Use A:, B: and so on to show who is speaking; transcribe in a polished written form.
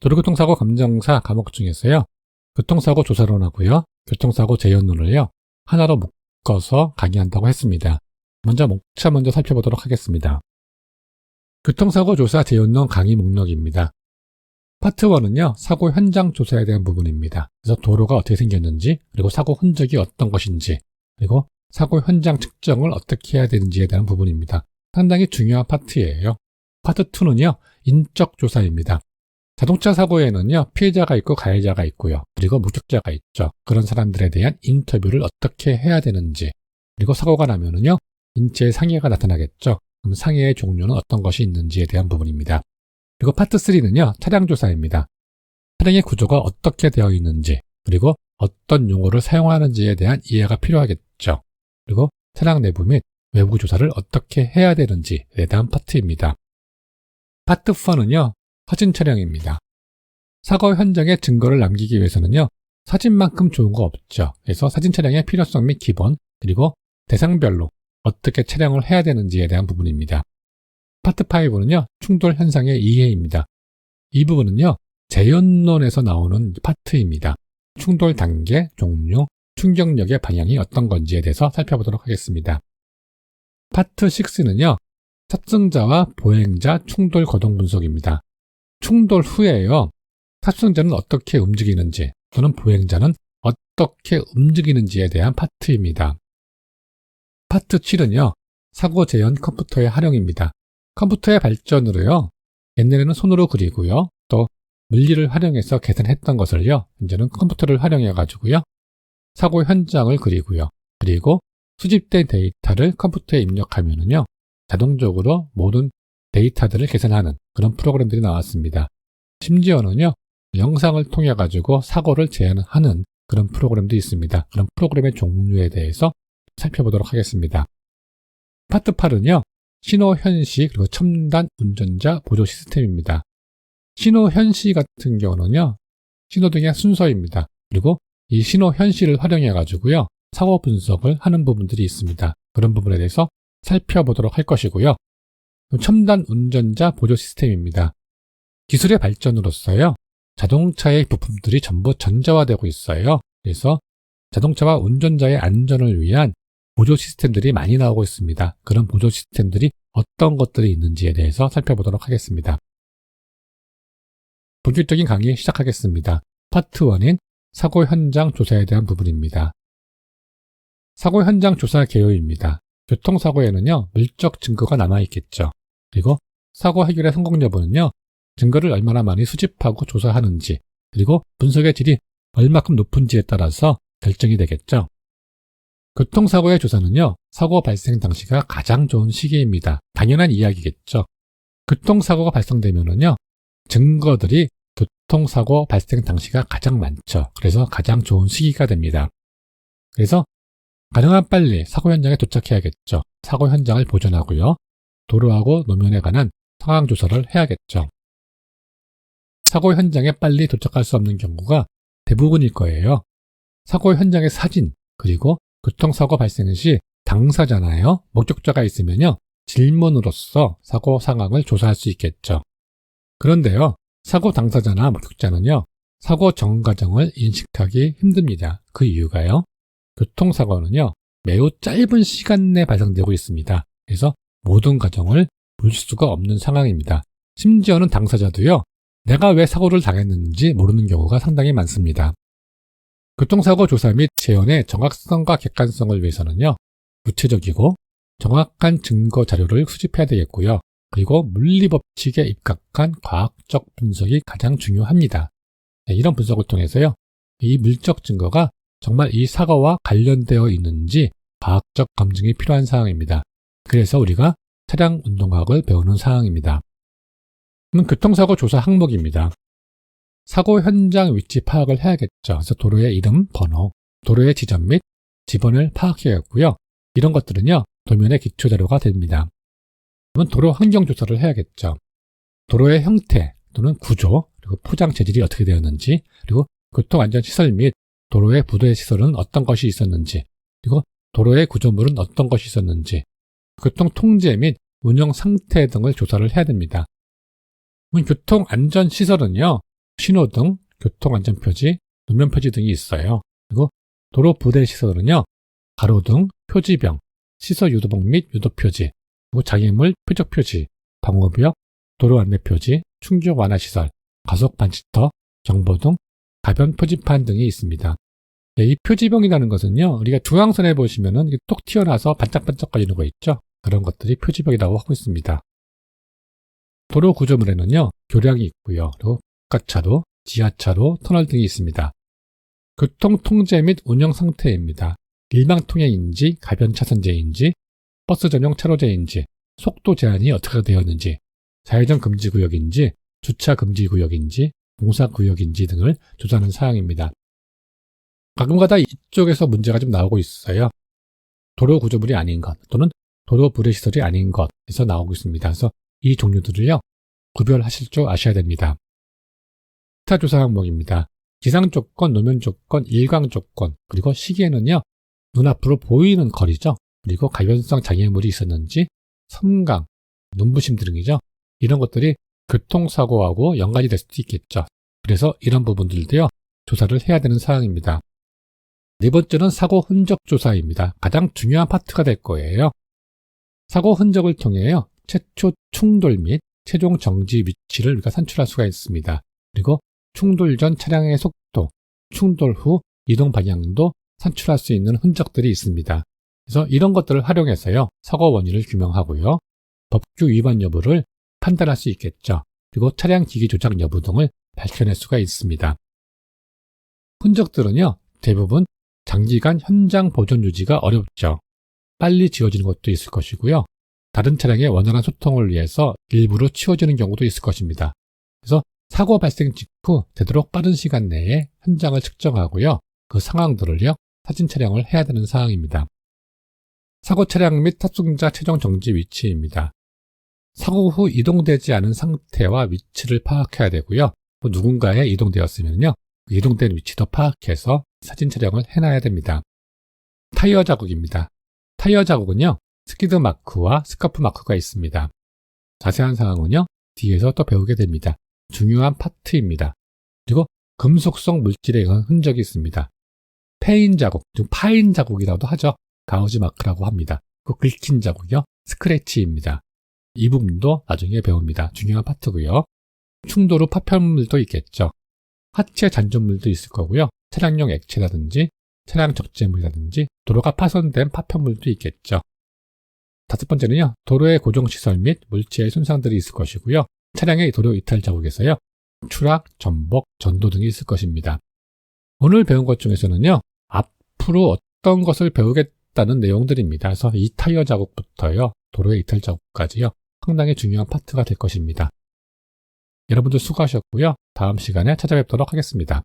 A: 도로교통사고 감정사 과목 중에서요. 교통사고 조사론하고요. 교통사고 재현론을요. 하나로 묶어서 강의한다고 했습니다. 먼저 목차 먼저 살펴보도록 하겠습니다. 교통사고 조사 재현론 강의 목록입니다. 파트 1은요. 사고 현장 조사에 대한 부분입니다. 그래서 도로가 어떻게 생겼는지, 그리고 사고 흔적이 어떤 것인지, 그리고 사고 현장 측정을 어떻게 해야 되는지에 대한 부분입니다. 상당히 중요한 파트예요. 파트 2는요. 인적 조사입니다. 자동차 사고에는요. 피해자가 있고 가해자가 있고요. 그리고 목격자가 있죠. 그런 사람들에 대한 인터뷰를 어떻게 해야 되는지, 그리고 사고가 나면은요. 인체에 상해가 나타나겠죠. 그럼 상해의 종류는 어떤 것이 있는지에 대한 부분입니다. 그리고 파트 3는요. 차량 조사입니다. 차량의 구조가 어떻게 되어 있는지, 그리고 어떤 용어를 사용하는지에 대한 이해가 필요하겠죠. 그리고 차량 내부 및 외부 조사를 어떻게 해야 되는지에 대한 파트입니다. 파트 4는요. 사진 촬영입니다. 사고 현장에 증거를 남기기 위해서는요. 사진만큼 좋은 거 없죠. 그래서 사진 촬영의 필요성 및 기본, 그리고 대상별로 어떻게 촬영을 해야 되는지에 대한 부분입니다. 파트 5는요. 충돌 현상의 이해입니다. 이 부분은요. 재현론에서 나오는 파트입니다. 충돌 단계, 종류, 충격력의 방향이 어떤 건지에 대해서 살펴보도록 하겠습니다. 파트 6는요. 탑승자와 보행자 충돌 거동 분석입니다. 충돌 후에요. 탑승자는 어떻게 움직이는지 또는 보행자는 어떻게 움직이는지에 대한 파트입니다. 파트 7은요. 사고 재현 컴퓨터의 활용입니다. 컴퓨터의 발전으로요. 옛날에는 손으로 그리고요. 또 물리를 활용해서 계산했던 것을요. 이제는 컴퓨터를 활용해 가지고요. 사고 현장을 그리고요. 그리고 수집된 데이터를 컴퓨터에 입력하면은요. 자동적으로 모든 데이터들을 계산하는 그런 프로그램들이 나왔습니다. 심지어는요. 영상을 통해 가지고 사고를 재현하는 그런 프로그램도 있습니다. 그런 프로그램의 종류에 대해서 살펴보도록 하겠습니다. 파트 8은요. 신호 현시 그리고 첨단 운전자 보조 시스템입니다. 신호 현시 같은 경우는요. 신호등의 순서입니다. 그리고 이 신호 현시를 활용해 가지고요. 사고 분석을 하는 부분들이 있습니다. 그런 부분에 대해서 살펴보도록 할 것이고요. 첨단 운전자 보조 시스템입니다. 기술의 발전으로서요. 자동차의 부품들이 전부 전자화되고 있어요. 그래서 자동차와 운전자의 안전을 위한 보조 시스템들이 많이 나오고 있습니다. 그런 보조 시스템들이 어떤 것들이 있는지에 대해서 살펴보도록 하겠습니다. 본격적인 강의 시작하겠습니다. 파트 1인 사고 현장 조사에 대한 부분입니다. 사고 현장 조사 개요입니다. 교통사고에는요. 물적 증거가 남아있겠죠. 그리고 사고 해결의 성공 여부는요. 증거를 얼마나 많이 수집하고 조사하는지, 그리고 분석의 질이 얼마큼 높은지에 따라서 결정이 되겠죠. 교통사고의 조사는요. 사고 발생 당시가 가장 좋은 시기입니다. 당연한 이야기겠죠. 교통사고가 발생되면은요. 증거들이 교통사고 발생 당시가 가장 많죠. 그래서 가장 좋은 시기가 됩니다. 그래서 가능한 빨리 사고 현장에 도착해야겠죠. 사고 현장을 보존하고요. 도로하고 노면에 관한 상황 조사를 해야겠죠. 사고 현장에 빨리 도착할 수 없는 경우가 대부분일 거예요. 사고 현장의 사진, 그리고 교통사고 발생 시 당사자나요, 목격자가 있으면요. 질문으로서 사고 상황을 조사할 수 있겠죠. 그런데요. 사고 당사자나 목격자는요. 사고 전 과정을 인식하기 힘듭니다. 그 이유가요. 교통사고는요. 매우 짧은 시간 내에 발생되고 있습니다. 그래서 모든 과정을 볼 수가 없는 상황입니다. 심지어는 당사자도요. 내가 왜 사고를 당했는지 모르는 경우가 상당히 많습니다. 교통사고 조사 및 재현의 정확성과 객관성을 위해서는요. 구체적이고 정확한 증거 자료를 수집해야 되겠고요. 그리고 물리법칙에 입각한 과학적 분석이 가장 중요합니다. 이런 분석을 통해서요. 이 물적 증거가 정말 이 사고와 관련되어 있는지 과학적 검증이 필요한 사항입니다. 그래서 우리가 차량 운동학을 배우는 사항입니다. 교통사고 조사 항목입니다. 사고 현장 위치 파악을 해야겠죠. 그래서 도로의 이름, 번호, 도로의 지점 및 지번을 파악해야겠고요. 이런 것들은요. 도면의 기초자료가 됩니다. 그러면 도로 환경 조사를 해야겠죠. 도로의 형태 또는 구조, 그리고 포장 재질이 어떻게 되었는지, 그리고 교통안전시설 및 도로의 부대 시설은 어떤 것이 있었는지, 그리고 도로의 구조물은 어떤 것이 있었는지, 교통통제 및 운영 상태 등을 조사를 해야 됩니다. 교통안전시설은요. 신호등, 교통안전표지, 노면표지 등이 있어요. 그리고 도로 부대 시설은요, 가로등, 표지병, 시설 유도복 및 유도표지, 그리고 장애물 표적표지, 방호벽, 도로 안내표지, 충격 완화시설, 과속 반지터, 경보등, 가변 표지판 등이 있습니다. 네, 이 표지병이라는 것은요, 우리가 중앙선에 보시면은 이게 톡 튀어나와서 반짝반짝거리는 거 있죠? 그런 것들이 표지병이라고 하고 있습니다. 도로 구조물에는요, 교량이 있고요. 그리고 고가차로, 지하차로, 터널 등이 있습니다. 교통 통제 및 운영 상태입니다. 일방 통행인지, 가변 차선제인지, 버스 전용 차로제인지, 속도 제한이 어떻게 되었는지, 좌회전 금지 구역인지, 주차 금지 구역인지, 공사 구역인지 등을 조사하는 사항입니다. 가끔가다 이쪽에서 문제가 좀 나오고 있어요. 도로 구조물이 아닌 것 또는 도로 부대시설이 아닌 것에서 나오고 있습니다. 그래서 이 종류들을요, 구별하실 줄 아셔야 됩니다. 기타 조사 항목입니다. 기상 조건, 노면 조건, 일광 조건, 그리고 시기에는요, 눈앞으로 보이는 거리죠. 그리고 가변성 장애물이 있었는지, 섬강, 눈부심 등이죠. 이런 것들이 교통사고하고 연관이 될 수도 있겠죠. 그래서 이런 부분들도요, 조사를 해야 되는 사항입니다. 네 번째는 사고 흔적 조사입니다. 가장 중요한 파트가 될 거예요. 사고 흔적을 통해요, 최초 충돌 및 최종 정지 위치를 우리가 산출할 수가 있습니다. 그리고 충돌 전 차량의 속도, 충돌 후 이동 방향도 산출할 수 있는 흔적들이 있습니다. 그래서 이런 것들을 활용해서요, 사고 원인을 규명하고요, 법규 위반 여부를 판단할 수 있겠죠. 그리고 차량 기기 조작 여부 등을 밝혀낼 수가 있습니다. 흔적들은요, 대부분 장기간 현장 보존 유지가 어렵죠. 빨리 지워지는 것도 있을 것이고요. 다른 차량의 원활한 소통을 위해서 일부러 치워지는 경우도 있을 것입니다. 그래서 사고 발생 직후 되도록 빠른 시간 내에 현장을 측정하고요, 그 상황들을요, 사진 촬영을 해야 되는 사항입니다. 사고 차량 및 탑승자 최종 정지 위치입니다. 사고 후 이동되지 않은 상태와 위치를 파악해야 되고요. 누군가에 이동되었으면요, 이동된 위치도 파악해서 사진 촬영을 해놔야 됩니다. 타이어 자국입니다. 타이어 자국은요, 스키드 마크와 스카프 마크가 있습니다. 자세한 사항은요, 뒤에서 또 배우게 됩니다. 중요한 파트입니다. 그리고 금속성 물질에 의한 흔적이 있습니다. 패인 자국, 즉 파인 자국이라고도 하죠. 가우지 마크라고 합니다. 그 긁힌 자국이요, 스크래치입니다. 이 부분도 나중에 배웁니다. 중요한 파트고요. 충돌 후 파편물도 있겠죠. 하체 잔존물도 있을 거고요. 차량용 액체라든지 차량 적재물이라든지 도로가 파손된 파편물도 있겠죠. 다섯 번째는요, 도로의 고정시설 및 물체의 손상들이 있을 것이고요. 차량의 도로 이탈 자국에서요, 추락, 전복, 전도 등이 있을 것입니다. 오늘 배운 것 중에서는요, 앞으로 어떤 것을 배우겠다는 내용들입니다. 그래서 이 타이어 자국부터요, 도로의 이탈 자국까지요, 상당히 중요한 파트가 될 것입니다. 여러분들 수고하셨고요. 다음 시간에 찾아뵙도록 하겠습니다.